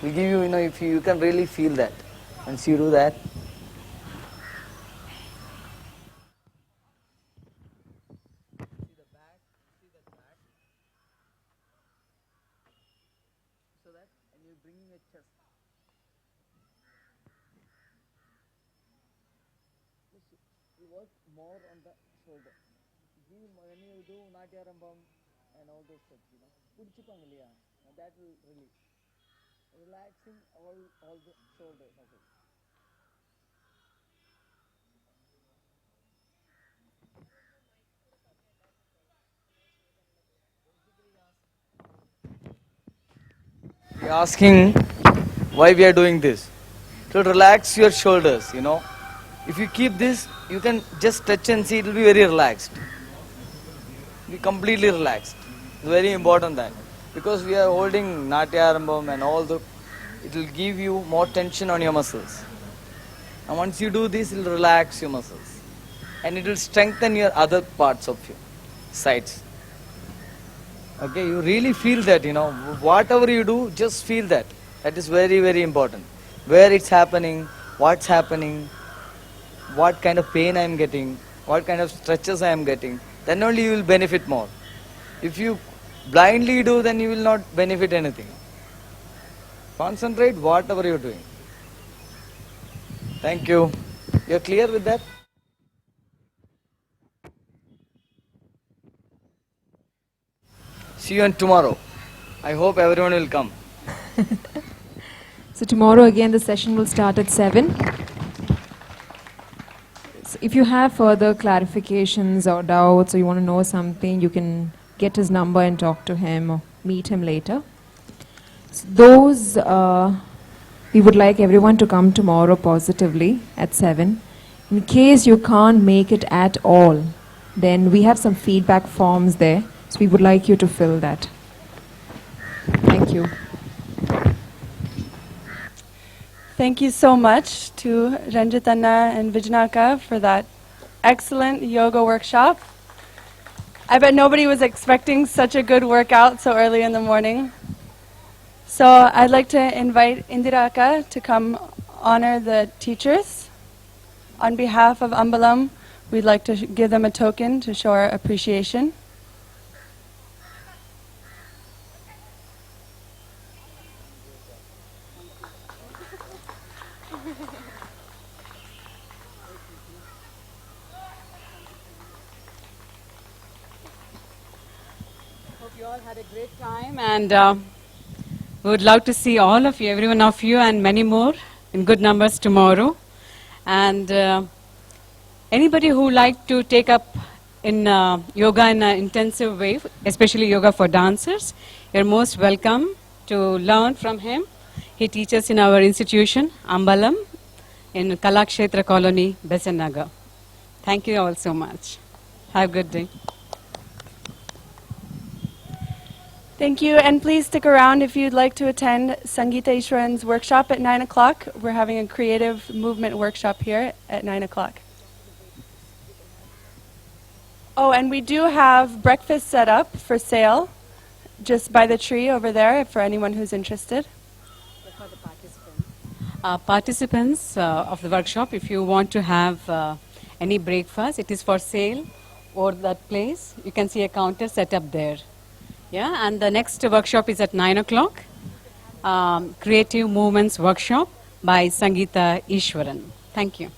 Will give you, if you can really feel that. Once you do that, so that, and you bring your chest. You work more on the shoulder. When you do Natyarambam and all those steps, that will release. Relaxing all the shoulder muscles. You're asking why we are doing this. To relax your shoulders, If you keep this, you can just touch and see it will be very relaxed. Be completely relaxed. It's very important that. Because we are holding Natyarambam and it will give you more tension on your muscles. And once you do this, it will relax your muscles. And it will strengthen your other parts of your sides. Okay, you really feel that, whatever you do, just feel that. That is very, very important. Where it's happening, what's happening, what kind of pain I am getting, what kind of stretches I am getting, then only you will benefit more. If you blindly do, then you will not benefit anything. Concentrate whatever you're doing. Thank you. You're clear with that? See you on tomorrow. I hope everyone will come. So tomorrow again the session will start at 7. So if you have further clarifications or doubts or you want to know something, you can get his number and talk to him or meet him later. So we would like everyone to come tomorrow positively at 7. In case you can't make it at all, then we have some feedback forms there. So we would like you to fill that. Thank you. Thank you so much to Ranjitana and Vijnaka for that excellent yoga workshop. I bet nobody was expecting such a good workout so early in the morning. So I'd like to invite Indiraka to come honor the teachers. On behalf of Ambalam, we'd like to give them a token to show our appreciation. Hope you all had a great time, and we would love to see all of you, every one of you, and many more in good numbers tomorrow. And anybody who like to take up in yoga in an intensive way, especially yoga for dancers, you're most welcome to learn from him. He teaches in our institution, Ambalam, in Kalakshetra Colony, Besant Nagar. Thank you all so much. Have a good day. Thank you, and please stick around if you'd like to attend Sangeeta Ishwaran's workshop at 9 o'clock. We're having a creative movement workshop here at 9 o'clock. Oh, and we do have breakfast set up for sale just by the tree over there for anyone who's interested. For the participants of the workshop, if you want to have any breakfast, it is for sale over that place. You can see a counter set up there. Yeah, and the next workshop is at 9 o'clock. Creative Movements Workshop by Sangeeta Ishwaran. Thank you.